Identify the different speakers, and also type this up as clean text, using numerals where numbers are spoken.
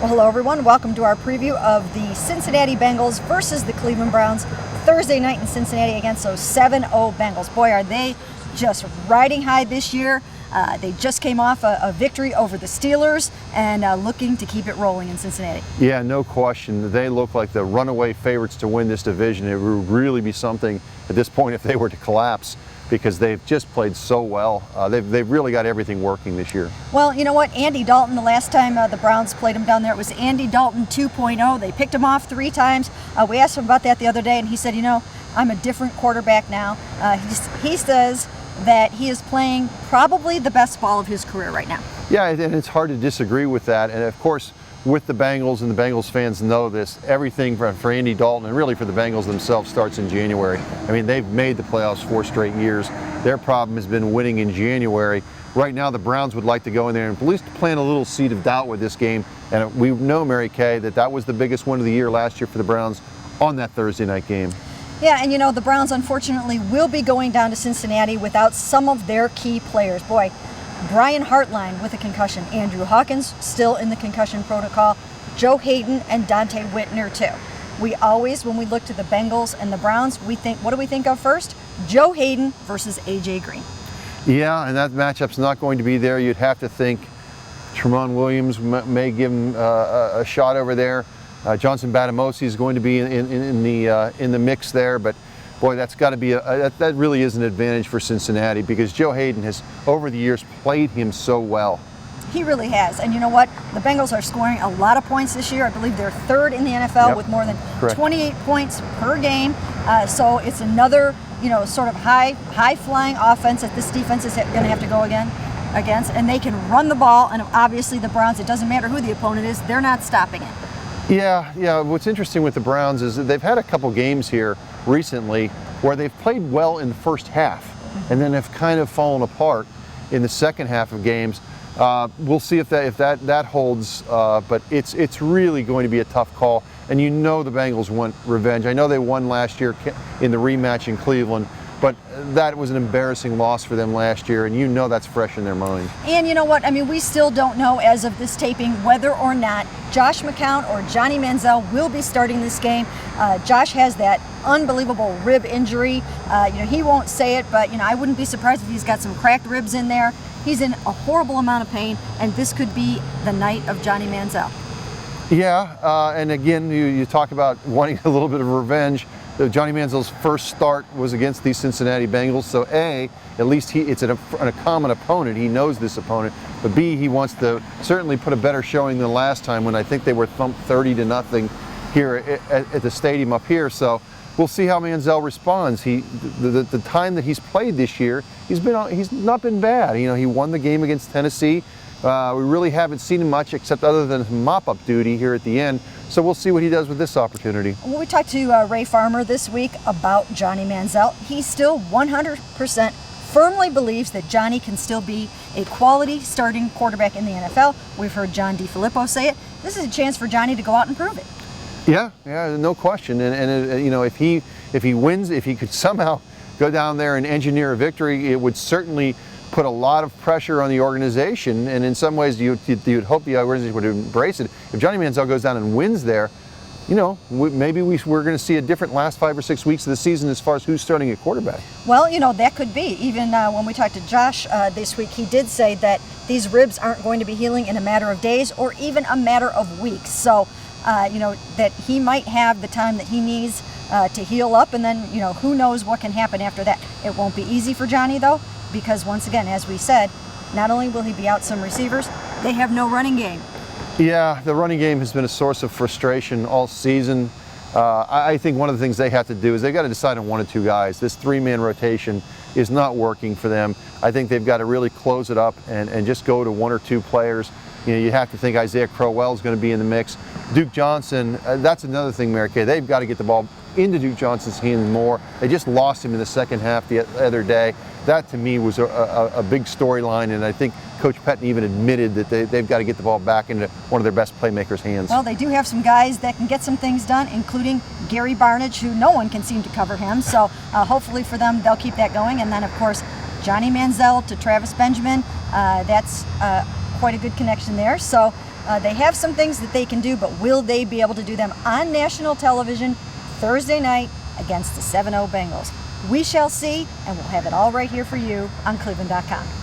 Speaker 1: Well, hello everyone. Welcome to our preview of the Cincinnati Bengals versus the Cleveland Browns Thursday night in Cincinnati against those 7-0 Bengals. Boy, are they just riding high this year. They just came off a victory over the Steelers and looking to keep it rolling in Cincinnati.
Speaker 2: Yeah, no question. They look like the runaway favorites to win this division. It would really be something at this point if they were to collapse, because they've just played so well. They've really got everything working this year.
Speaker 1: Well, you know what? Andy Dalton, the last time the Browns played him down there, it was Andy Dalton 2.0. They picked him off 3 times. We asked him about that the other day, and he said, you know, I'm a different quarterback now. He says that he is playing probably the best ball of his career right now.
Speaker 2: Yeah, and it's hard to disagree with that. And of course, with the Bengals, and the Bengals fans know this, everything for Andy Dalton and really for the Bengals themselves starts in January. I mean, they've made the playoffs 4 straight years. Their problem has been winning in January. Right now, the Browns would like to go in there and at least plant a little seed of doubt with this game. And we know, Mary Kay, that was the biggest win of the year last year for the Browns on that Thursday night game.
Speaker 1: Yeah, and you know, the Browns unfortunately will be going down to Cincinnati without some of their key players. Boy, Brian Hartline with a concussion, Andrew Hawkins still in the concussion protocol, Joe Hayden and Dante Whitner too. We always, when we look to the Bengals and the Browns, we think, what do we think of first? Joe Hayden versus A.J. Green.
Speaker 2: Yeah, and that matchup's not going to be there. You'd have to think Tramon Williams may give him a shot over there. Johnson Batamosi is going to be in the mix there, but boy, that's got to be that really is an advantage for Cincinnati, because Joe Hayden has over the years played him so well.
Speaker 1: He really has. And you know what? The Bengals are scoring a lot of points this year. I believe they're 3rd in the NFL with more than 28 points per game. So it's another, you know, sort of high-flying offense that this defense is going to have to go against. And they can run the ball. And obviously the Browns, it doesn't matter who the opponent is, they're not stopping it.
Speaker 2: Yeah. What's interesting with the Browns is that they've had a couple games here recently where they've played well in the first half and then have kind of fallen apart in the second half of games. We'll see if that holds, but it's really going to be a tough call. And you know the Bengals want revenge. I know they won last year in the rematch in Cleveland, but that was an embarrassing loss for them last year, and you know that's fresh in their mind.
Speaker 1: And you know what? I mean, we still don't know as of this taping whether or not Josh McCown or Johnny Manziel will be starting this game. Josh has that unbelievable rib injury. You know, he won't say it, but you know, I wouldn't be surprised if he's got some cracked ribs in there. He's in a horrible amount of pain, and this could be the night of Johnny Manziel.
Speaker 2: Yeah, and again, you talk about wanting a little bit of revenge. Johnny Manziel's first start was against the Cincinnati Bengals, so A, at least it's a common opponent. He knows this opponent, but B, he wants to certainly put a better showing than last time when I think they were thumped 30-0 here at the stadium up here. So we'll see how Manziel responds. The time that he's played this year, he's not been bad. You know, he won the game against Tennessee. We really haven't seen him much except other than mop-up duty here at the end. So we'll see what he does with this opportunity.
Speaker 1: Well, we talked to Ray Farmer this week about Johnny Manziel. He still 100% firmly believes that Johnny can still be a quality starting quarterback in the NFL. We've heard John DeFilippo say it. This is a chance for Johnny to go out and prove it.
Speaker 2: Yeah, no question. And you know, if he wins, if he could somehow go down there and engineer a victory, it would certainly put a lot of pressure on the organization, and in some ways you'd hope the organization would embrace it. If Johnny Manziel goes down and wins there, you know, maybe we're going to see a different last 5 or 6 weeks of the season as far as who's starting at quarterback.
Speaker 1: Well, you know, that could be. Even when we talked to Josh this week, he did say that these ribs aren't going to be healing in a matter of days or even a matter of weeks. So, you know, that he might have the time that he needs to heal up, and then, you know, who knows what can happen after that. It won't be easy for Johnny, though, because once again, as we said, not only will he be out some receivers, they have no running game.
Speaker 2: Yeah, the running game has been a source of frustration all season. I think one of the things they have to do is they've got to decide on 1 or 2 guys. This 3-man rotation is not working for them. I think they've got to really close it up and just go to 1 or 2 players. You know, you have to think Isaiah Crowell is going to be in the mix. Duke Johnson, that's another thing, Mary Kay. They've got to get the ball into Duke Johnson's hands more. They just lost him in the second half the other day. That, to me, was a big storyline, and I think Coach Pettin even admitted that they've got to get the ball back into one of their best playmakers' hands.
Speaker 1: Well, they do have some guys that can get some things done, including Gary Barnidge, who no one can seem to cover him. So hopefully for them, they'll keep that going. And then, of course, Johnny Manziel to Travis Benjamin. That's quite a good connection there. So They have some things that they can do, but will they be able to do them on national television Thursday night against the 7-0 Bengals? We shall see, and we'll have it all right here for you on cleveland.com.